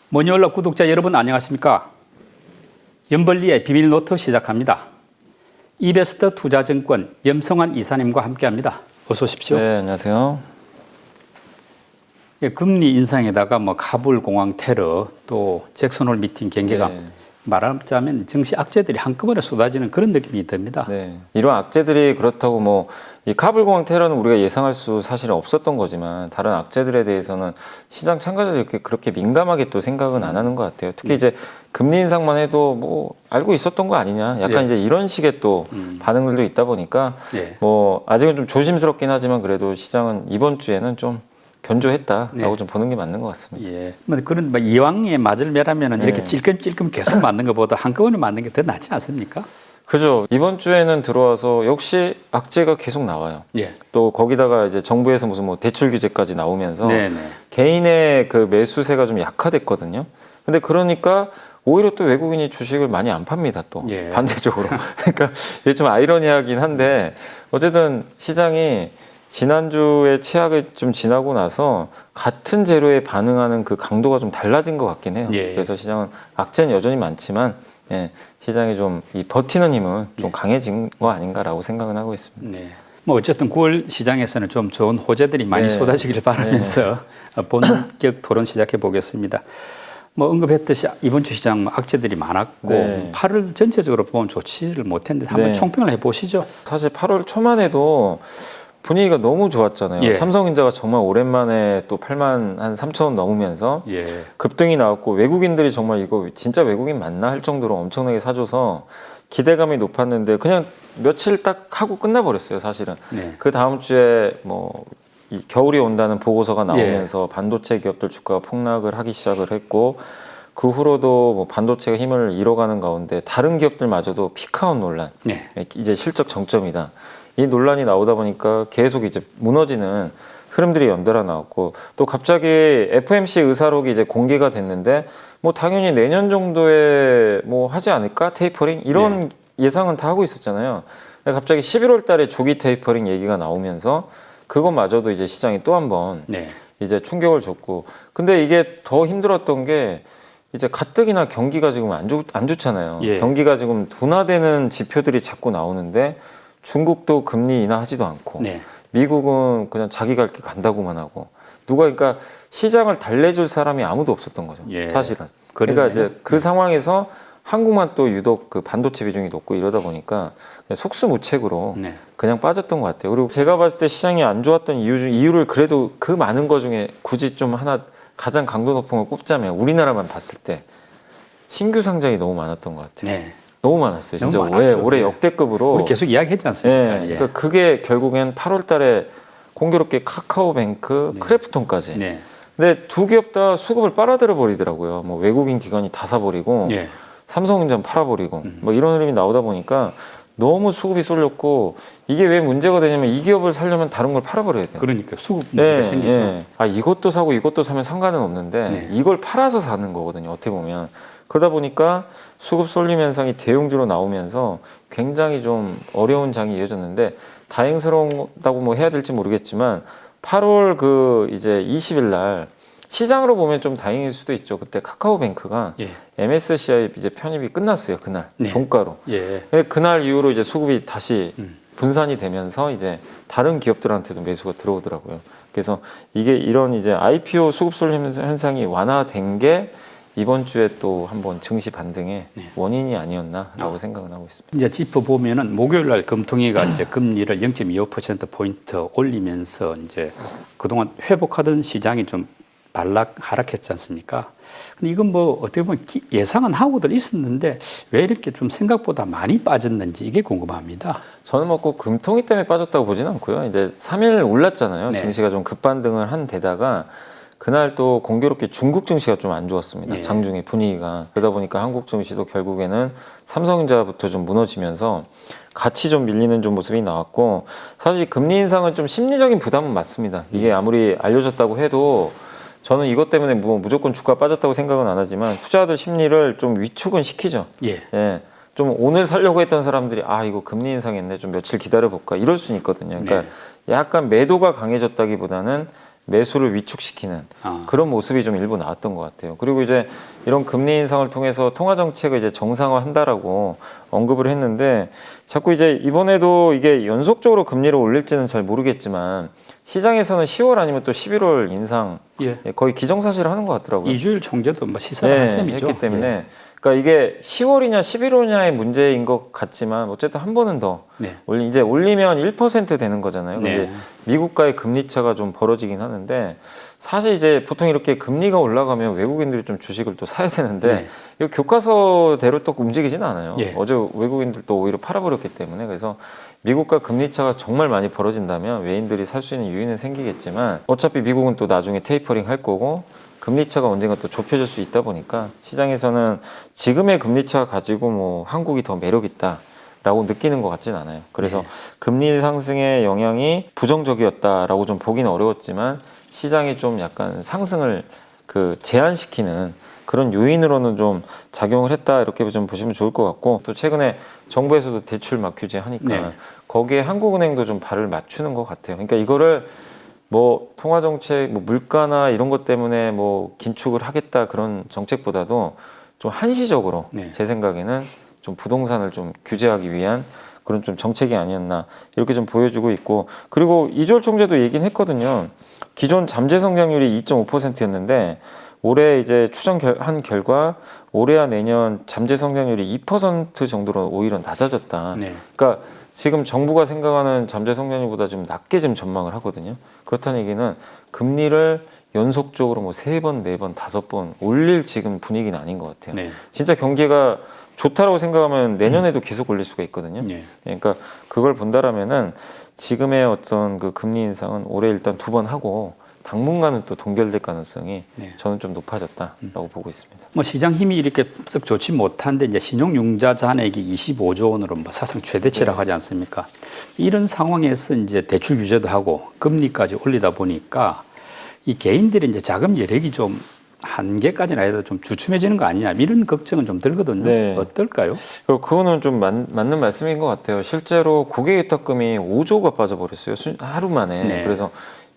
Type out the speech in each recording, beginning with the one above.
머니올러 구독자 여러분 안녕하십니까? 염벌리의 비밀노트 시작합니다. 이베스트 투자증권 염성환 이사님과 함께합니다. 어서 오십시오. 네, 안녕하세요. 금리 인상에다가 카불 공항 테러 또 잭슨홀 미팅 경계감 네. 말하자면 증시 악재들이 한꺼번에 쏟아지는 그런 느낌이 듭니다. 네, 이런 악재들이 그렇다고 이 카불 공항 테러는 우리가 예상할 수 사실은 없었던 거지만 다른 악재들에 대해서는 시장 참가자들이 그렇게 민감하게 또 생각은 안 하는 것 같아요. 특히 이제 금리 인상만 해도 알고 있었던 거 아니냐, 약간 이제 이런 식의 또 반응들도 있다 보니까 아직은 좀 조심스럽긴 하지만 그래도 시장은 이번 주에는 좀 견조했다라고 좀 보는 게 맞는 것 같습니다. 예. 그런 이왕에 맞을 매라면은 이렇게 찔끔찔끔 계속 맞는 것보다 한꺼번에 맞는 게 더 낫지 않습니까? 그죠. 이번 주에는 들어와서 역시 악재가 계속 나와요. 예. 또 거기다가 이제 정부에서 무슨 대출 규제까지 나오면서 네네. 개인의 그 매수세가 좀 약화됐거든요. 근데 그러니까 오히려 또 외국인이 주식을 많이 안 팝니다. 또 반대적으로. 그러니까 이게 좀 아이러니하긴 한데 어쨌든 시장이 지난주에 최악을 좀 지나고 나서 같은 재료에 반응하는 그 강도가 좀 달라진 것 같긴 해요. 그래서 시장은 악재는 여전히 많지만 시장이 좀 이 버티는 힘은 좀 강해진 거 아닌가라고 생각은 하고 있습니다. 네. 어쨌든 9월 시장에서는 좀 좋은 호재들이 많이 쏟아지기를 바라면서 본격 토론 시작해 보겠습니다. 언급했듯이 이번 주 시장 악재들이 많았고 8월 전체적으로 보면 좋지를 못했는데 한번 총평을 해보시죠. 사실 8월 초만 해도 분위기가 너무 좋았잖아요. 삼성전자가 정말 오랜만에 또 8만 한 3천 원 넘으면서 급등이 나왔고 외국인들이 정말 이거 진짜 외국인 맞나 할 정도로 엄청나게 사줘서 기대감이 높았는데 그냥 며칠 딱 하고 끝나버렸어요. 사실은. 그 다음 주에 이 겨울이 온다는 보고서가 나오면서 반도체 기업들 주가가 폭락을 하기 시작을 했고 그 후로도 반도체가 힘을 잃어가는 가운데 다른 기업들마저도 피크아웃 논란, 이제 실적 정점이다. 이 논란이 나오다 보니까 계속 이제 무너지는 흐름들이 연달아 나왔고 또 갑자기 FOMC 의사록이 이제 공개가 됐는데 당연히 내년 정도에 하지 않을까 테이퍼링 이런 예상은 다 하고 있었잖아요. 근데 갑자기 11월 달에 조기 테이퍼링 얘기가 나오면서 그것마저도 이제 시장이 또 한 번 이제 충격을 줬고 근데 이게 더 힘들었던 게 이제 가뜩이나 경기가 지금 안 좋잖아요. 경기가 지금 둔화되는 지표들이 자꾸 나오는데 중국도 금리 인하하지도 않고 미국은 그냥 자기가 이렇게 간다고만 하고 그러니까 시장을 달래줄 사람이 아무도 없었던 거죠. 사실은. 그러니까 이제 그 상황에서 한국만 또 유독 그 반도체 비중이 높고 이러다 보니까 속수무책으로 그냥 빠졌던 것 같아요. 그리고 제가 봤을 때 시장이 안 좋았던 이유를 그래도 그 많은 거 중에 굳이 좀 하나 가장 강도 높은 걸 꼽자면 우리나라만 봤을 때 신규 상장이 너무 많았던 것 같아요. 너무 많았어요. 진짜 올해 역대급으로. 우리 계속 이야기했지 않습니까? 그러니까 그게 결국엔 8월 달에 공교롭게 카카오뱅크, 크래프톤까지. 근데 두 기업 다 수급을 빨아들여 버리더라고요. 외국인 기관이 다 사버리고 삼성전자 팔아버리고 이런 흐름이 나오다 보니까 너무 수급이 쏠렸고 이게 왜 문제가 되냐면 이 기업을 살려면 다른 걸 팔아버려야 돼요. 그러니까 수급 문제가 생기죠. 이것도 사고 이것도 사면 상관은 없는데 이걸 팔아서 사는 거거든요. 어떻게 보면. 그러다 보니까 수급 쏠림 현상이 대형주로 나오면서 굉장히 좀 어려운 장이 이어졌는데 다행스러웠다고 해야 될지 모르겠지만 8월 이제 20일 날 시장으로 보면 좀 다행일 수도 있죠. 그때 카카오뱅크가 MSCI 이제 편입이 끝났어요. 그날 종가로. 그날 이후로 이제 수급이 다시 분산이 되면서 이제 다른 기업들한테도 매수가 들어오더라고요. 그래서 이게 이런 이제 IPO 수급 쏠림 현상이 완화된 게 이번 주에 또 한번 증시 반등의 원인이 아니었나라고 생각은 하고 있습니다. 이제 짚어보면은 목요일 날 금통위가 이제 금리를 0.25%포인트 올리면서 이제 그동안 회복하던 시장이 좀 하락했지 않습니까? 근데 이건 어떻게 보면 예상은 하고들 있었는데 왜 이렇게 좀 생각보다 많이 빠졌는지 이게 궁금합니다. 저는 꼭 금통위 때문에 빠졌다고 보지는 않고요. 이제 3일 올랐잖아요. 증시가 좀 급반등을 한 데다가 그날 또 공교롭게 중국 증시가 좀 안 좋았습니다. 장중에 분위기가. 그러다 보니까 한국 증시도 결국에는 삼성전자부터 좀 무너지면서 같이 좀 밀리는 좀 모습이 나왔고 사실 금리 인상은 좀 심리적인 부담은 맞습니다. 이게 아무리 알려졌다고 해도 저는 이것 때문에 무조건 주가 빠졌다고 생각은 안 하지만 투자자들 심리를 좀 위축은 시키죠. 좀 오늘 살려고 했던 사람들이 이거 금리 인상했네 좀 며칠 기다려볼까 이럴 수는 있거든요. 그러니까 약간 매도가 강해졌다기보다는 매수를 위축시키는 그런 모습이 좀 일부 나왔던 것 같아요. 그리고 이제 이런 금리 인상을 통해서 통화 정책을 이제 정상화한다라고 언급을 했는데 자꾸 이제 이번에도 이게 연속적으로 금리를 올릴지는 잘 모르겠지만 시장에서는 10월 아니면 또 11월 인상 거의 기정사실을 하는 것 같더라고요. 이주일 총재도 뭐 시사를 한 셈이죠. 했기 때문에 그러니까 이게 10월이냐 11월이냐의 문제인 것 같지만 어쨌든 한 번은 더 이제 올리면 1% 되는 거잖아요. 근데 미국과의 금리 차가 좀 벌어지긴 하는데 사실 이제 보통 이렇게 금리가 올라가면 외국인들이 좀 주식을 또 사야 되는데 이거 교과서대로 또 움직이진 않아요. 어제 외국인들도 오히려 팔아버렸기 때문에 그래서 미국과 금리 차가 정말 많이 벌어진다면 외인들이 살 수 있는 유인은 생기겠지만 어차피 미국은 또 나중에 테이퍼링 할 거고 금리 차가 언젠가 또 좁혀질 수 있다 보니까 시장에서는 지금의 금리 차 가지고 뭐 한국이 더 매력 있다라고 느끼는 것 같진 않아요. 그래서 금리 상승의 영향이 부정적이었다라고 좀 보기는 어려웠지만 시장이 좀 약간 상승을 제한시키는 그런 요인으로는 좀 작용을 했다 이렇게 좀 보시면 좋을 것 같고 또 최근에 정부에서도 대출 막 규제하니까 거기에 한국은행도 좀 발을 맞추는 것 같아요. 그러니까 이거를 뭐 통화정책, 뭐 물가나 이런 것 때문에 뭐 긴축을 하겠다 그런 정책보다도 좀 한시적으로 제 생각에는 좀 부동산을 좀 규제하기 위한 그런 좀 정책이 아니었나 이렇게 좀 보여주고 있고 그리고 이주열 총재도 얘기는 했거든요. 기존 잠재 성장률이 2.5%였는데 올해 이제 추정한 결과 올해와 내년 잠재 성장률이 2% 정도로 오히려 낮아졌다. 그러니까 지금 정부가 생각하는 잠재 성장률보다 좀 낮게 지금 전망을 하거든요. 그렇다는 얘기는 금리를 연속적으로 뭐 3번, 4번, 5번 올릴 지금 분위기는 아닌 것 같아요. 진짜 경기가 좋다라고 생각하면 내년에도 계속 올릴 수가 있거든요. 그러니까 그걸 본다라면은 지금의 어떤 그 금리 인상은 올해 일단 2번 하고 당분간은 또 동결될 가능성이 저는 좀 높아졌다라고 보고 있습니다. 뭐 시장 힘이 이렇게 썩 좋지 못한데 이제 신용융자 잔액이 25조 원으로 뭐 사상 최대치라고 하지 않습니까? 이런 상황에서 이제 대출 규제도 하고 금리까지 올리다 보니까 이 개인들이 이제 자금 여력이 좀 한계까지는 아니라 좀 주춤해지는 거 아니냐 이런 걱정은 좀 들거든요. 어떨까요? 그거는 좀 맞는 말씀인 것 같아요. 실제로 고객위탁금이 5조가 빠져버렸어요. 하루 만에. 그래서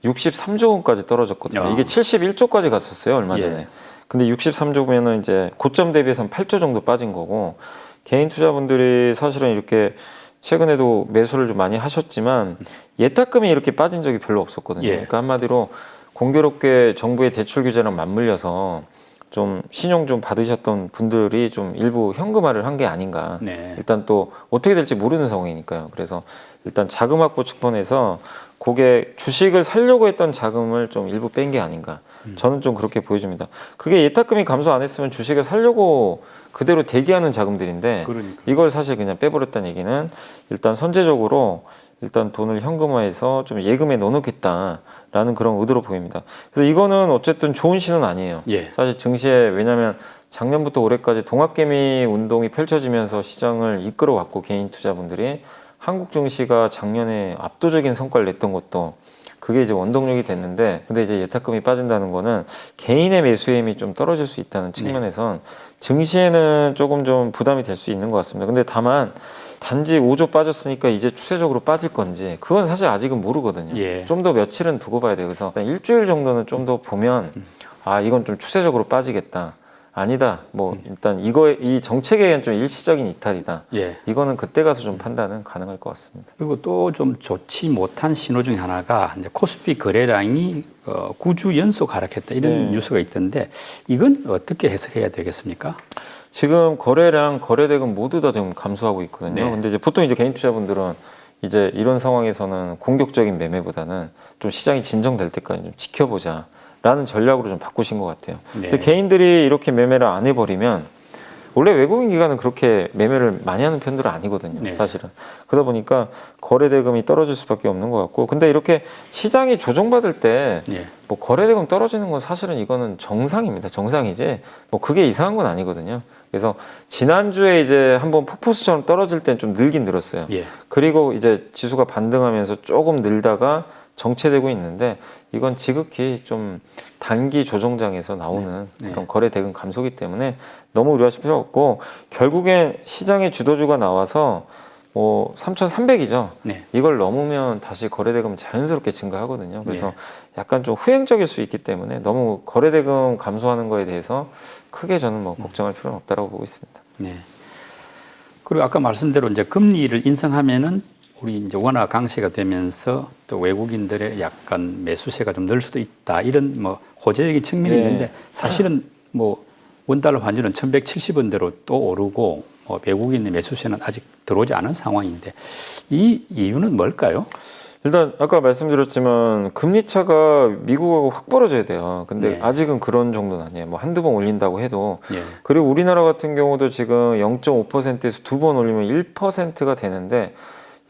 63조 원까지 떨어졌거든요. 이게 71조까지 갔었어요, 얼마 전에. 근데 63조면은 이제 고점 대비해서는 8조 정도 빠진 거고, 개인 투자분들이 사실은 이렇게 최근에도 매수를 좀 많이 하셨지만, 예탁금이 이렇게 빠진 적이 별로 없었거든요. 그러니까 한마디로 공교롭게 정부의 대출 규제랑 맞물려서 좀 신용 좀 받으셨던 분들이 좀 일부 현금화를 한 게 아닌가. 일단 또 어떻게 될지 모르는 상황이니까요. 그래서 일단 자금 확보 측면에서 고객 주식을 살려고 했던 자금을 좀 일부 뺀 게 아닌가. 저는 좀 그렇게 보여집니다. 그게 예탁금이 감소 안 했으면 주식을 살려고 그대로 대기하는 자금들인데 이걸 사실 그냥 빼버렸다는 얘기는 일단 선제적으로 일단 돈을 현금화해서 좀 예금에 넣어놓겠다라는 그런 의도로 보입니다. 그래서 이거는 어쨌든 좋은 신호는 아니에요. 사실 증시에 왜냐하면 작년부터 올해까지 동학개미 운동이 펼쳐지면서 시장을 이끌어왔고 개인 투자분들이 한국 증시가 작년에 압도적인 성과를 냈던 것도 그게 이제 원동력이 됐는데 근데 이제 예탁금이 빠진다는 거는 개인의 매수의 힘이 좀 떨어질 수 있다는 측면에선 증시에는 조금 좀 부담이 될 수 있는 것 같습니다. 근데 다만 단지 5조 빠졌으니까 이제 추세적으로 빠질 건지 그건 사실 아직은 모르거든요. 좀 더 며칠은 두고 봐야 돼요. 그래서 일주일 정도는 좀 더 보면 아 이건 좀 추세적으로 빠지겠다. 아니다. 뭐 일단 이 정책에 의한 좀 일시적인 이탈이다. 이거는 그때 가서 좀 판단은 가능할 것 같습니다. 그리고 또 좀 좋지 못한 신호 중에 하나가 이제 코스피 거래량이 9주 연속 하락했다 이런 뉴스가 있던데 이건 어떻게 해석해야 되겠습니까? 지금 거래량, 거래대금 모두 다 지금 감소하고 있거든요. 근데 이제 보통 이제 개인 투자분들은 이제 이런 상황에서는 공격적인 매매보다는 좀 시장이 진정될 때까지 좀 지켜보자. 라는 전략으로 좀 바꾸신 것 같아요. 근데 개인들이 이렇게 매매를 안 해버리면 원래 외국인 기관은 그렇게 매매를 많이 하는 편들은 아니거든요. 사실은. 그러다 보니까 거래대금이 떨어질 수밖에 없는 것 같고 근데 이렇게 시장이 조정받을 때 뭐 거래대금 떨어지는 건 사실은 이거는 정상입니다. 정상이지 뭐 그게 이상한 건 아니거든요. 그래서 지난주에 이제 한번 폭포수처럼 떨어질 땐 좀 늘긴 늘었어요. 그리고 이제 지수가 반등하면서 조금 늘다가 정체되고 있는데 이건 지극히 좀 단기 조정장에서 나오는 그런 거래 대금 감소기 때문에 너무 우려하실 필요 없고 결국엔 시장의 주도주가 나와서 뭐 3,300이죠. 네. 이걸 넘으면 다시 거래대금 자연스럽게 증가하거든요. 그래서 네. 약간 좀 후행적일 수 있기 때문에 너무 거래대금 감소하는 거에 대해서 크게 저는 뭐 걱정할 필요는 없다라고 보고 있습니다. 네. 그리고 아까 말씀대로 이제 금리를 인상하면은 우리 이제 원화 강세가 되면서 또 외국인들의 약간 매수세가 좀 늘 수도 있다. 이런 뭐 호재적인 측면이 네. 있는데 사실은 뭐 원달러 환율은 1,170원대로 또 오르고 뭐 외국인의 매수세는 아직 들어오지 않은 상황인데 이 이유는 뭘까요? 일단 아까 말씀드렸지만 금리 차가 미국하고 확 벌어져야 돼요. 근데 네. 아직은 그런 정도는 아니에요. 뭐 한두 번 올린다고 해도. 예. 그리고 우리나라 같은 경우도 지금 0.5%에서 두 번 올리면 1%가 되는데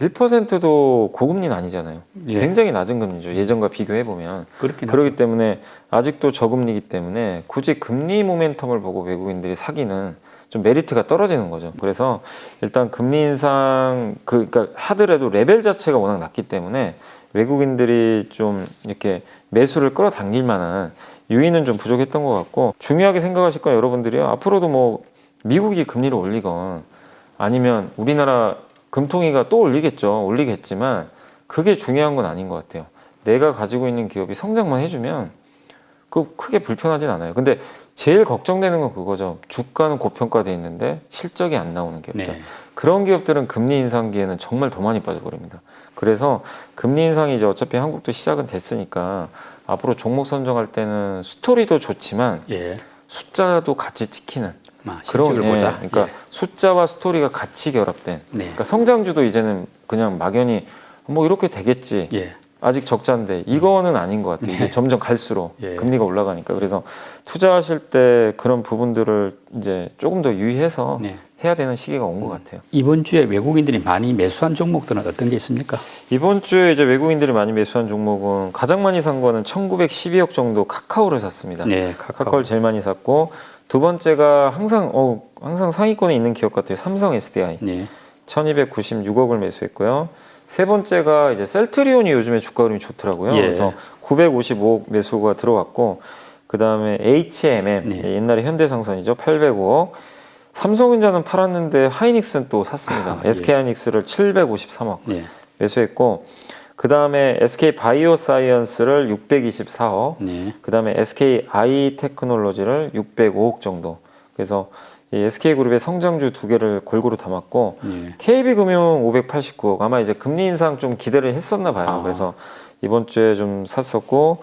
1%도 고금리는 아니잖아요. 예. 굉장히 낮은 금리죠. 예전과 비교해 보면. 그렇긴 그렇기 하죠. 때문에 아직도 저금리이기 때문에 굳이 금리 모멘텀을 보고 외국인들이 사기는 좀 메리트가 떨어지는 거죠. 그래서 일단 금리 인상 그러니까 하더라도 레벨 자체가 워낙 낮기 때문에 외국인들이 좀 이렇게 매수를 끌어당길 만한 요인은 좀 부족했던 것 같고, 중요하게 생각하실 건 여러분들이요, 앞으로도 뭐 미국이 금리를 올리건 아니면 우리나라 금통위가 또 올리겠지만 그게 중요한 건 아닌 것 같아요. 내가 가지고 있는 기업이 성장만 해주면 그 크게 불편하진 않아요. 근데 제일 걱정되는 건 그거죠. 주가는 고평가돼 있는데 실적이 안 나오는 기업들. 네. 그런 기업들은 금리 인상기에는 정말 더 많이 빠져버립니다. 그래서 금리 인상이 이제 어차피 한국도 시작은 됐으니까 앞으로 종목 선정할 때는 스토리도 좋지만 예. 숫자도 같이 찍히는 실적을 그런, 보자. 그러니까 예. 숫자와 스토리가 같이 결합된. 네. 그러니까 성장주도 이제는 그냥 막연히 뭐 이렇게 되겠지. 예. 아직 적자인데 이거는 아닌 것 같아요. 이제 점점 갈수록 예. 금리가 올라가니까. 그래서 투자하실 때 그런 부분들을 이제 조금 더 유의해서 네. 해야 되는 시기가 온 것 같아요. 이번 주에 외국인들이 많이 매수한 종목들은 어떤 게 있습니까? 이번 주에 이제 외국인들이 많이 매수한 종목은 가장 많이 산 거는 1912억 정도 카카오를 샀습니다. 네, 카카오를 제일 많이 샀고, 두 번째가 항상 상위권에 있는 기업 같아요. 삼성 SDI. 네. 1296억을 매수했고요. 세 번째가 이제 셀트리온이 요즘에 주가 흐름이 좋더라고요. 예. 그래서 955억 매수가 들어갔고, 그 다음에 HMM, 네. 옛날에 현대상선이죠. 805억. 삼성전자는 팔았는데 하이닉스는 또 샀습니다. SK 하이닉스를 753억 네. 매수했고, 그 다음에 SK 바이오사이언스를 624억, 네. 그 다음에 SK 아이 테크놀로지를 605억 정도. 그래서 이 SK그룹의 성장주 두 개를 골고루 담았고, 네. KB금융 589억. 아마 이제 금리 인상 좀 기대를 했었나 봐요. 그래서 이번 주에 좀 샀었고,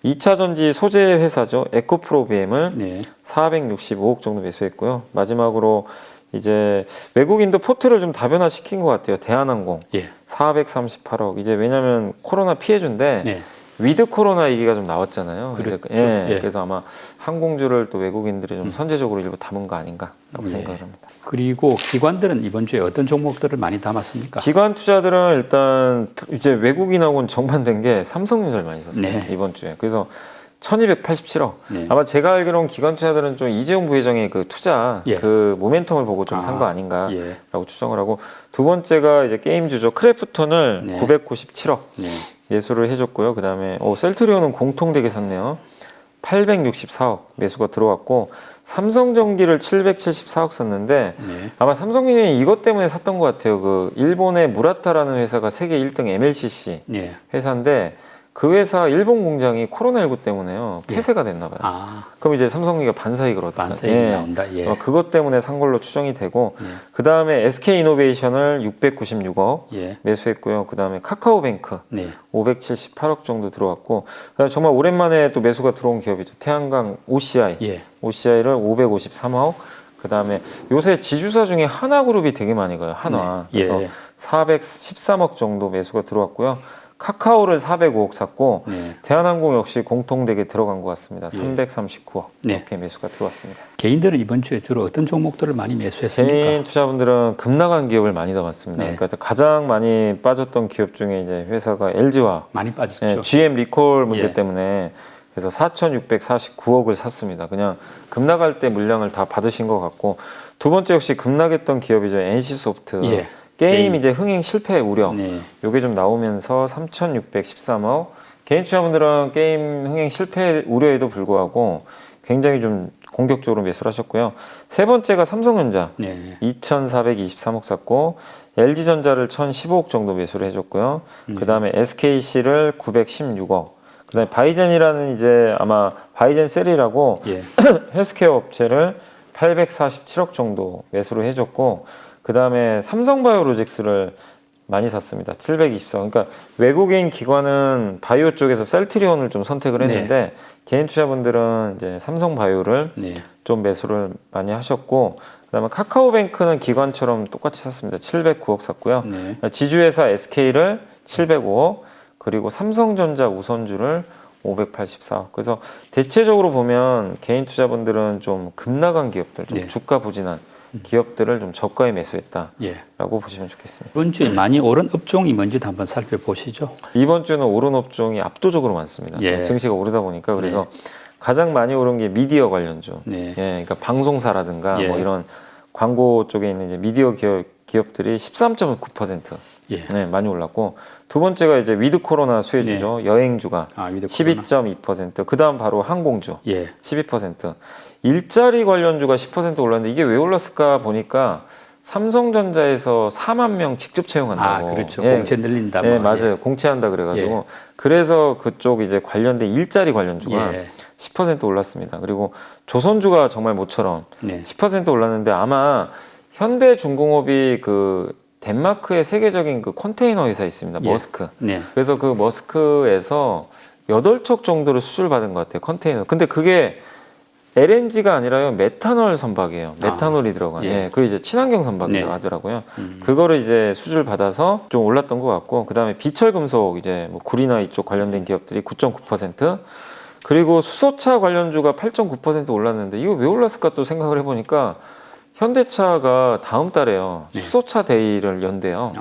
2차 전지 소재 회사죠. 에코프로비엠을 네. 465억 정도 매수했고요. 마지막으로 이제 외국인도 포트를 좀 다변화시킨 것 같아요. 대한항공 예. 438억. 이제 왜냐하면 코로나 피해주인데 네. 위드 코로나 얘기가 좀 나왔잖아요. 그렇죠. 예, 예. 그래서 아마 항공주를 또 외국인들이 좀 선제적으로 일부 담은 거 아닌가라고 생각을 합니다. 그리고 기관들은 이번 주에 어떤 종목들을 많이 담았습니까? 기관 투자들은 일단 이제 외국인하고는 정반대인 게 삼성전자를 많이 샀어요. 네. 이번 주에. 그래서 1287억. 네. 아마 제가 알기로는 기관 투자들은 좀 이재용 부회장의 그 투자 예. 그 모멘텀을 보고 좀 산 거 예. 아닌가라고 추정을 하고, 두 번째가 이제 게임주죠. 크래프톤을 네. 997억 네. 매수를 해줬고요. 그 다음에 셀트리온은 공통되게 샀네요. 864억 매수가 들어왔고, 삼성전기를 774억 썼는데 네. 아마 삼성전기 이것 때문에 샀던 것 같아요. 그 일본의 무라타라는 회사가 세계 1등 MLCC 네. 회사인데, 그 회사 일본 공장이 코로나19 때문에요. 예. 폐쇄가 됐나 봐요. 아, 그럼 이제 삼성전기가 반사이익을 얻었다. 반사익이 나온다. 예. 그것 때문에 산 걸로 추정이 되고, 예. 그 다음에 SK이노베이션을 696억 예. 매수했고요. 그 다음에 카카오뱅크 네. 578억 정도 들어왔고, 그다음에 정말 오랜만에 또 매수가 들어온 기업이죠. 태양광 OCI. 예. OCI를 553억. 그 다음에 요새 지주사 중에 하나그룹이 되게 많이 가요. 한화. 네. 그래서 예. 413억 정도 매수가 들어왔고요. 카카오를 405억 샀고, 네. 대한항공 역시 공통되게 들어간 것 같습니다. 예. 339억 네. 이렇게 매수가 들어왔습니다. 개인들은 이번 주에 주로 어떤 종목들을 많이 매수했습니까? 개인 투자분들은 급락한 기업을 많이 담았습니다. 네. 그러니까 가장 많이 빠졌던 기업 중에 이제 회사가 LG화, 많이 빠졌죠. GM 리콜 문제 예. 때문에 그래서 4,649억을 샀습니다. 그냥 급락할 때 물량을 다 받으신 것 같고, 두 번째 역시 급락했던 기업이죠. NC소프트. 예. 게임 이제 흥행 실패 우려. 네. 요게 좀 나오면서 3,613억. 개인 투자분들은 게임 흥행 실패 우려에도 불구하고 굉장히 좀 공격적으로 매수를 하셨고요. 세 번째가 삼성전자 네. 2,423억 샀고 LG전자를 1,015억 정도 매수를 해줬고요. 그 다음에 SKC를 916억. 그 다음에 바이젠이라는 이제 아마 바이젠 셀이라고 예. 헬스케어 업체를 847억 정도 매수를 해줬고 그 다음에 삼성바이오로직스를 많이 샀습니다. 724억. 그러니까 외국인 기관은 바이오 쪽에서 셀트리온을 좀 선택을 했는데 개인 투자분들은 이제 삼성바이오를 좀 매수를 많이 하셨고 그다음에 카카오뱅크는 기관처럼 똑같이 샀습니다. 709억 샀고요. 지주회사 SK를 705억 그리고 삼성전자 우선주를 584억. 그래서 대체적으로 보면 개인 투자분들은 좀 급나간 기업들, 좀 주가 부진한 기업들을 좀 저가에 매수했다라고 보시면 좋겠습니다. 이번 주에 많이 오른 업종이 뭔지도 한번 살펴보시죠. 이번 주는 오른 업종이 압도적으로 많습니다. 증시가 오르다 보니까 그래서 가장 많이 오른 게 미디어 관련주. 그러니까 방송사라든가 뭐 이런 광고 쪽에 있는 이제 미디어 기업들이 13.9% 많이 올랐고 두 번째가 이제 위드 코로나 수혜주죠. 여행주가 12.2%. 그다음 바로 항공주 12%. 일자리 관련주가 10% 올랐는데 이게 왜 올랐을까 보니까 삼성전자에서 4만 명 직접 채용한다고. 그렇죠. 공채 늘린다. 맞아요. 공채한다 그래가지고 그래서 그쪽 이제 관련된 일자리 관련주가 10% 올랐습니다. 그리고 조선주가 정말 모처럼 10% 올랐는데 아마 현대중공업이 그 덴마크의 세계적인 그 컨테이너 회사 있습니다. 머스크. 그래서 그 머스크에서 8척 정도를 수주를 받은 것 같아요. 컨테이너. 근데 그게 LNG가 아니라요. 메탄올 선박이에요. 메탄올이 들어간. 그게 이제 친환경 선박이라고 하더라고요. 그거를 이제 수주를 받아서 좀 올랐던 것 같고, 그 다음에 비철금속 이제 뭐 구리나 이쪽 관련된 기업들이 9.9%, 그리고 수소차 관련주가 8.9% 올랐는데 이거 왜 올랐을까 또 생각을 해보니까 현대차가 다음 달에요. 수소차 데이를 연대요.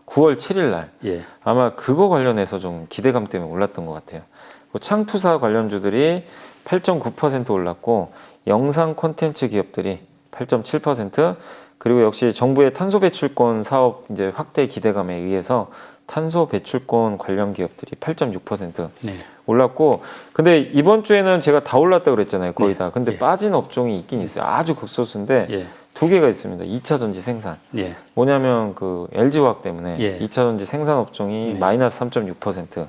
9월 7일 날. 아마 그거 관련해서 좀 기대감 때문에 올랐던 것 같아요. 창투사 관련주들이 8.9% 올랐고 영상 콘텐츠 기업들이 8.7%, 그리고 역시 정부의 탄소 배출권 사업 이제 확대 기대감에 의해서 탄소 배출권 관련 기업들이 8.6% 올랐고, 근데 이번 주에는 제가 다 올랐다 그랬잖아요. 거의 다. 근데 빠진 업종이 있긴 있어요. 아주 극소수인데 두 개가 있습니다. 2차 전지 생산. 뭐냐면 그 LG화학 때문에 2차 전지 생산 업종이 마이너스 3.6%.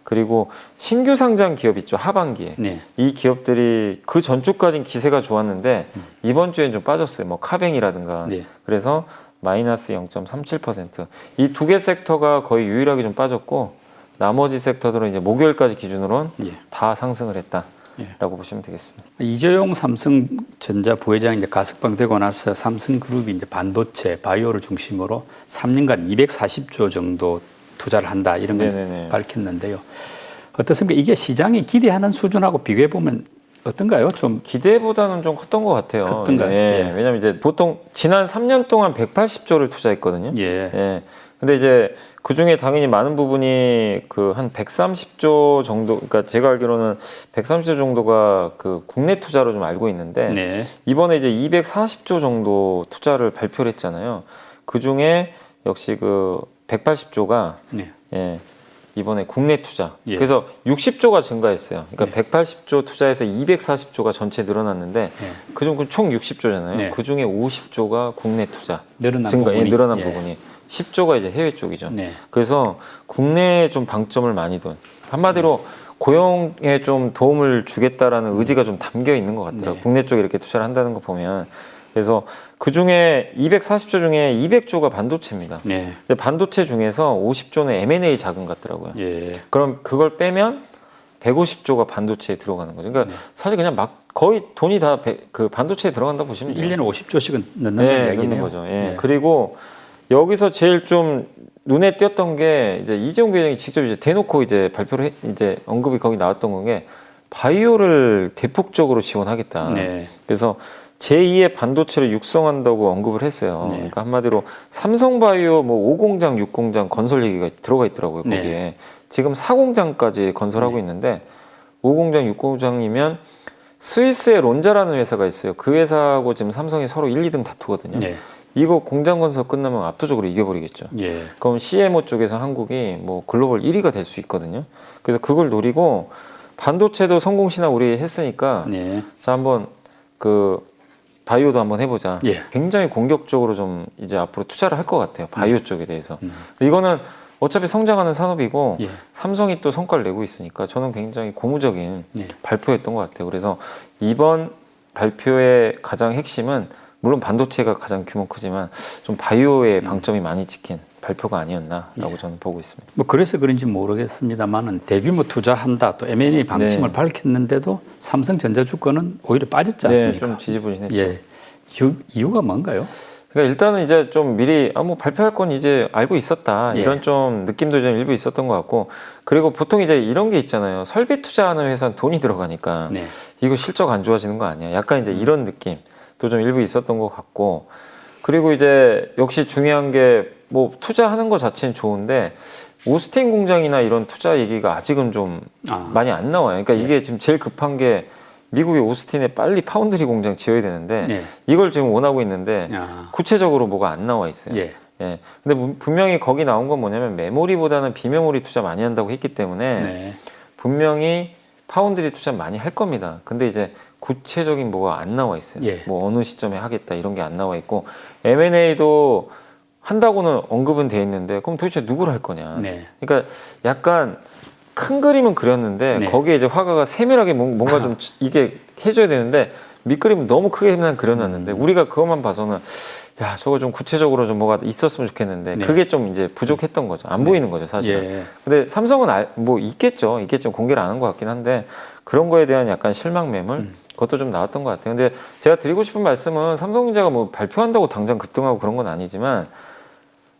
그리고 신규 상장 기업 있죠. 하반기에. 이 기업들이 그 전주까지는 기세가 좋았는데 이번 주엔 좀 빠졌어요. 뭐 카뱅이라든가. 그래서 마이너스 0.37%. 이 두 개 섹터가 거의 유일하게 좀 빠졌고 나머지 섹터들은 이제 목요일까지 기준으로는 다 상승을 했다라고 보시면 되겠습니다. 이재용 삼성전자 부회장이 이제 가석방 되고 나서 삼성그룹이 이제 반도체, 바이오를 중심으로 3년간 240조 정도 투자를 한다 이런 걸 밝혔는데요. 어떻습니까? 이게 시장이 기대하는 수준하고 비교해 보면 어떤가요? 좀 기대보다는 좀 컸던 것 같아요. 컸던가요? 왜냐하면 이제 보통 지난 3년 동안 180조를 투자했거든요. 근데 이제 그 중에 당연히 많은 부분이 그 한 130조 정도, 그러니까 제가 알기로는 130조 정도가 그 국내 투자로 좀 알고 있는데 이번에 이제 240조 정도 투자를 발표를 했잖아요. 그 중에 역시 그 180조가 이번에 국내 투자. 그래서 60조가 증가했어요. 그러니까 180조 투자해서 240조가 전체 늘어났는데 그중 총 60조잖아요. 그 중에 50조가 국내 투자. 늘어난 부분이. 10조가 이제 해외 쪽이죠. 그래서 국내에 좀 방점을 많이 둔. 한마디로 고용에 좀 도움을 주겠다라는 의지가 좀 담겨 있는 것 같더라고요. 국내 쪽에 이렇게 투자를 한다는 거 보면. 그래서 그 중에 240조 중에 200조가 반도체입니다. 근데 반도체 중에서 50조는 M&A 자금 같더라고요. 그럼 그걸 빼면 150조가 반도체에 들어가는 거죠. 그러니까 사실 그냥 막 거의 돈이 다 그 반도체에 들어간다 보시면 돼요. 1년에 50조씩은 넣는 얘기네요. 거죠. 그리고 여기서 제일 좀 눈에 띄었던 게 이제 이재용 부회장이 직접 이제 대놓고 이제 발표를 이제 언급이 거기 나왔던 건 게 바이오를 대폭적으로 지원하겠다. 그래서 제2의 반도체를 육성한다고 언급을 했어요. 그러니까 한마디로 삼성바이오 뭐 5공장, 6공장 건설 얘기가 들어가 있더라고요. 거기에 지금 4공장까지 건설하고 있는데 5공장, 6공장이면 스위스의 론자라는 회사가 있어요. 그 회사하고 지금 삼성이 서로 1, 2등 다투거든요. 이거 공장 건설 끝나면 압도적으로 이겨버리겠죠. 그럼 CMO 쪽에서 한국이 뭐 글로벌 1위가 될 수 있거든요. 그래서 그걸 노리고 반도체도 성공 신화 우리 했으니까 자 한번 그 바이오도 한번 해보자. 예. 굉장히 공격적으로 좀 이제 앞으로 투자를 할 것 같아요. 바이오 쪽에 대해서. 이거는 어차피 성장하는 산업이고 예. 삼성이 또 성과를 내고 있으니까 저는 굉장히 고무적인 예. 발표였던 것 같아요. 그래서 이번 발표의 가장 핵심은 물론 반도체가 가장 규모 크지만 좀 바이오의 방점이 많이 찍힌 발표가 아니었나라고 저는 보고 있습니다. 뭐 그래서 그런지 모르겠습니다만은 대규모 투자한다 또 M&A 방침을 네. 밝혔는데도 삼성전자 주가는 오히려 빠졌지 않습니까? 네, 좀 지지부진했죠. 예. 이유가 뭔가요? 그러니까 일단은 이제 좀 미리 뭐 발표할 건 이제 알고 있었다 예. 이런 좀 느낌도 좀 일부 있었던 것 같고 그리고 보통 이제 이런 게 있잖아요. 설비 투자하는 회사는 돈이 들어가니까 네. 이거 실적 안 좋아지는 거 아니야? 약간 이제 이런 느낌도 좀 일부 있었던 것 같고 그리고 이제 역시 중요한 게 뭐 투자하는 거 자체는 좋은데 오스틴 공장이나 이런 투자 얘기가 아직은 좀 많이 안 나와요. 그러니까 이게 지금 제일 급한 게 미국의 오스틴에 빨리 파운드리 공장 지어야 되는데 네. 이걸 지금 원하고 있는데 아. 구체적으로 뭐가 안 나와 있어요. 예. 예. 근데 분명히 거기 나온 건 뭐냐면 메모리보다는 비메모리 투자 많이 한다고 했기 때문에 네. 분명히 파운드리 투자 많이 할 겁니다. 근데 이제 구체적인 뭐가 안 나와 있어요. 예. 뭐 어느 시점에 하겠다 이런 게 안 나와 있고 M&A도 한다고는 언급은 돼 있는데 그럼 도대체 누구를 할 거냐. 네. 그러니까 약간 큰 그림은 그렸는데 네. 거기에 이제 화가가 세밀하게 뭔가 좀 이게 해줘야 되는데 밑그림은 너무 크게만 그려놨는데 우리가 그것만 봐서는 야 저거 좀 구체적으로 좀 뭐가 있었으면 좋겠는데 네. 그게 좀 이제 부족했던 거죠. 안 보이는 거죠 사실. 예. 근데 삼성은 뭐 있겠죠. 공개를 안 한 것 같긴 한데 그런 거에 대한 약간 실망 매물 그것도 좀 나왔던 것 같아요. 근데 제가 드리고 싶은 말씀은 삼성전자가 뭐 발표한다고 당장 급등하고 그런 건 아니지만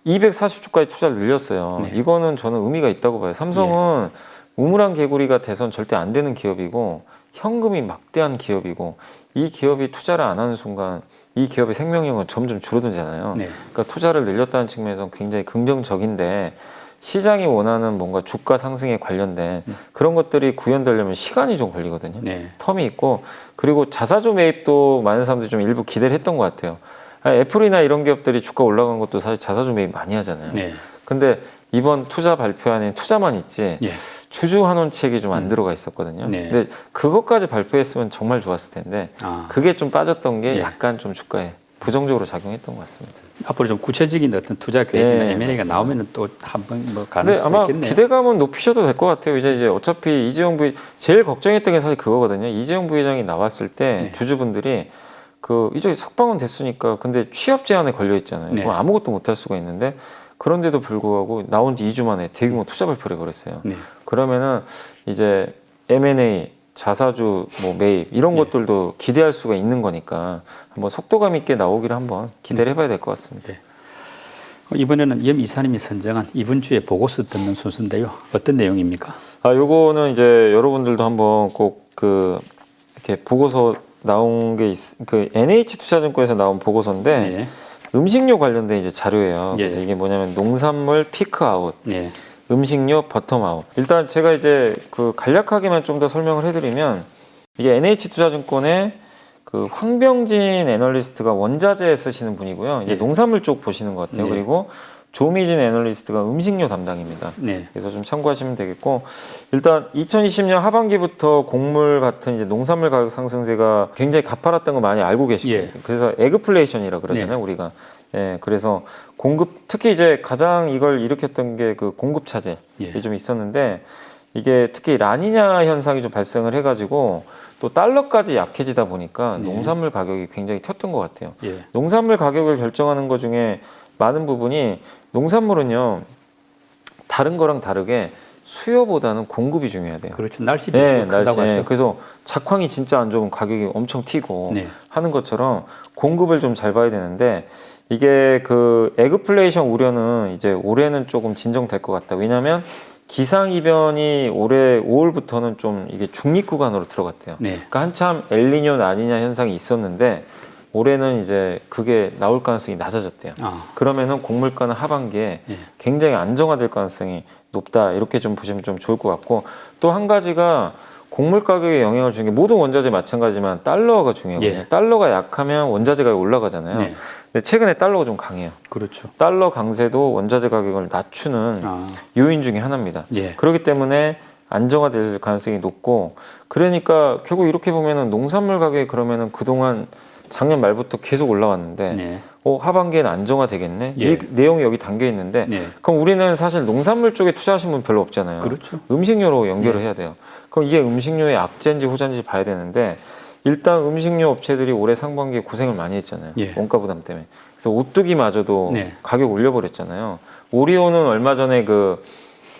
240조까지 투자를 늘렸어요. 네. 이거는 저는 의미가 있다고 봐요. 삼성은 우물안 개구리가 돼선 절대 안 되는 기업이고 현금이 막대한 기업이고 이 기업이 투자를 안 하는 순간 이 기업의 생명력은 점점 줄어들잖아요. 네. 그러니까 투자를 늘렸다는 측면에서 굉장히 긍정적인데 시장이 원하는 뭔가 주가 상승에 관련된 그런 것들이 구현되려면 시간이 좀 걸리거든요. 네. 텀이 있고 그리고 자사주 매입도 많은 사람들이 좀 일부 기대를 했던 것 같아요. 애플이나 이런 기업들이 주가 올라간 것도 사실 자사주 매입 많이 하잖아요. 네. 근데 이번 투자 발표안에 투자만 있지 예. 주주 환원책이 좀 안 들어가 있었거든요. 네. 근데 그것까지 발표했으면 정말 좋았을 텐데 그게 좀 빠졌던 게 예. 약간 좀 주가에 부정적으로 작용했던 것 같습니다. 앞으로 좀 구체적인 어떤 투자 계획이나 네, M&A가 나오면은 또 한번 뭐 근데 가능성도 아마 있겠네요. 기대감은 높이셔도 될 것 같아요. 이제 어차피 이재용 제일 걱정했던 게 사실 그거거든요. 이재용 부회장이 나왔을 때 주주분들이 이제 석방은 됐으니까 근데 취업 제한에 걸려 있잖아요. 네. 그럼 아무것도 못 할 수가 있는데 그런데도 불구하고 나온 지 2주 만에 대규모 투자 발표를 해버렸어요. 네. 그러면은 이제 M&A, 자사주 뭐 매입 이런 것들도 기대할 수가 있는 거니까 한번 속도감 있게 나오기를 한번 기대를 해봐야 될 것 같습니다. 네. 이번에는 염 이사님이 선정한 이번 주에 보고서 듣는 순서인데요. 어떤 내용입니까? 요거는 이제 여러분들도 한번 꼭 이렇게 보고서 나온 게 NH투자증권에서 나온 보고서인데 네. 음식료 관련된 이제 자료예요. 예. 그래서 이게 뭐냐면 농산물 피크아웃, 네. 음식료 버텀아웃. 일단 제가 이제 간략하게만 좀 더 설명을 해드리면 이게 NH투자증권의 황병진 애널리스트가 원자재 쓰시는 분이고요. 이제 예. 농산물 쪽 보시는 것 같아요. 네. 그리고 조미진 애널리스트가 음식료 담당입니다. 네. 그래서 좀 참고하시면 되겠고 일단 2020년 하반기부터 곡물 같은 이제 농산물 가격 상승세가 굉장히 가파랐던 거 많이 알고 계시고 예. 그래서 에그플레이션이라 그러잖아요. 네. 우리가. 예, 그래서 특히 이제 가장 이걸 일으켰던 게 공급 차질이 예. 좀 있었는데 이게 특히 라니냐 현상이 좀 발생을 해가지고 또 달러까지 약해지다 보니까 네. 농산물 가격이 굉장히 튀었던 것 같아요. 예. 농산물 가격을 결정하는 것 중에 많은 부분이 농산물은요 다른 거랑 다르게 수요보다는 공급이 중요해야 돼요. 그렇죠. 날씨 변수가 크다고 하죠. 그래서 작황이 진짜 안 좋으면 가격이 엄청 튀고 네. 하는 하는 것처럼 공급을 좀 잘 봐야 되는데 이게 에그플레이션 우려는 이제 올해는 조금 진정될 것 같다. 왜냐하면 기상이변이 올해 5월부터는 좀 이게 중립 구간으로 들어갔대요. 네. 그러니까 한참 엘니뇨 라니냐 현상이 있었는데 올해는 이제 그게 나올 가능성이 낮아졌대요. 그러면은 곡물가는 하반기에 예. 굉장히 안정화될 가능성이 높다. 이렇게 좀 보시면 좀 좋을 것 같고 또 한 가지가 곡물 가격에 영향을 주는 게 모든 원자재 마찬가지지만 달러가 중요하거든요. 예. 달러가 약하면 원자재 가격이 올라가잖아요. 네. 근데 최근에 달러가 좀 강해요. 그렇죠. 달러 강세도 원자재 가격을 낮추는 요인 중에 하나입니다. 예. 그렇기 때문에 안정화될 가능성이 높고, 그러니까 결국 이렇게 보면은 농산물 가격이 그러면은 그동안 작년 말부터 계속 올라왔는데 네. 하반기에는 안정화되겠네. 예. 이 내용이 여기 담겨 있는데 네. 그럼 우리는 사실 농산물 쪽에 투자하신 분 별로 없잖아요. 그렇죠. 음식료로 연결을 예. 해야 돼요. 그럼 이게 음식료의 악재인지 호재인지 봐야 되는데, 일단 음식료 업체들이 올해 상반기에 고생을 많이 했잖아요. 예. 원가 부담 때문에. 그래서 오뚜기마저도 네. 가격 올려버렸잖아요. 오리오는 얼마 전에 그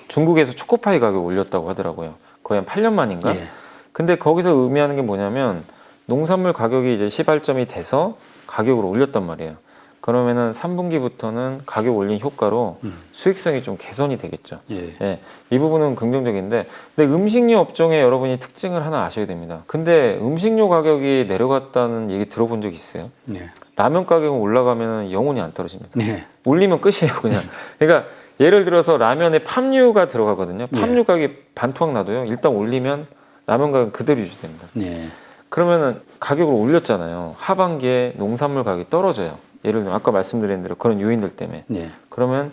중국에서 초코파이 가격 올렸다고 하더라고요. 거의 한 8년 만인가? 예. 근데 거기서 의미하는 게 뭐냐면 농산물 가격이 이제 시발점이 돼서 가격을 올렸단 말이에요. 그러면은 3분기부터는 가격 올린 효과로 수익성이 좀 개선이 되겠죠. 예. 예, 이 부분은 긍정적인데, 근데 음식료 업종에 여러분이 특징을 하나 아셔야 됩니다. 근데 음식료 가격이 내려갔다는 얘기 들어본 적 있어요? 네. 라면 가격은 올라가면 영원히 안 떨어집니다. 네. 올리면 끝이에요, 그냥. 그러니까 예를 들어서 라면에 팜유가 들어가거든요. 팜유 가격이 반토막 나도요, 일단 올리면 라면 가격 그대로 유지됩니다. 네. 그러면은 가격을 올렸잖아요. 하반기에 농산물 가격이 떨어져요. 예를 들면 아까 말씀드린 대로 그런 요인들 때문에. 네. 그러면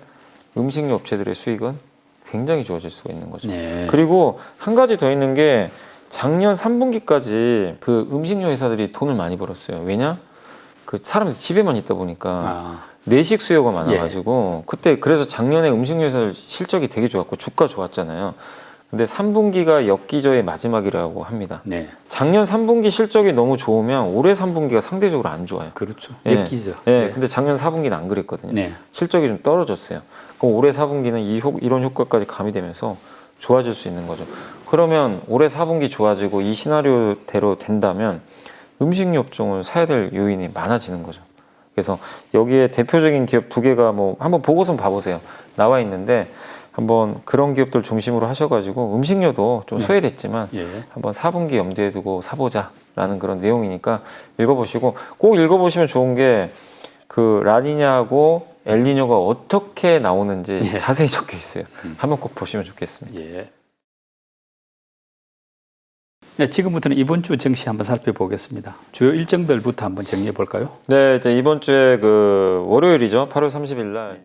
음식료 업체들의 수익은 굉장히 좋아질 수가 있는 거죠. 네. 그리고 한 가지 더 있는 게, 작년 3분기까지 그 음식료 회사들이 돈을 많이 벌었어요. 왜냐? 그 사람들이 집에만 있다 보니까 내식 수요가 많아가지고 그때 그래서 작년에 음식료 회사들 실적이 되게 좋았고 주가 좋았잖아요. 근데 3분기가 엽기저의 마지막이라고 합니다. 네. 작년 3분기 실적이 너무 좋으면 올해 3분기가 상대적으로 안 좋아요. 그렇죠. 예. 엮이죠. 예. 근데 작년 4분기는 안 그랬거든요. 네. 실적이 좀 떨어졌어요. 그럼 올해 4분기는 이런 효과까지 가미되면서 좋아질 수 있는 거죠. 그러면 올해 4분기 좋아지고 이 시나리오대로 된다면 음식료 업종을 사야 될 요인이 많아지는 거죠. 그래서 여기에 대표적인 기업 2개가 뭐 한번 보고서 봐보세요. 나와 있는데 한번 그런 기업들 중심으로 하셔가지고 음식료도 좀 소외됐지만 예. 한번 4분기 염두에 두고 사보자라는 그런 내용이니까 읽어보시고, 꼭 읽어보시면 좋은 게 그 라니냐하고 엘니뇨가 어떻게 나오는지 예. 자세히 적혀 있어요. 한번 꼭 보시면 좋겠습니다. 예. 네, 지금부터는 이번 주 증시 한번 살펴보겠습니다. 주요 일정들부터 한번 정리해 볼까요? 네, 이제 이번 주에 그 월요일이죠. 8월 30일 날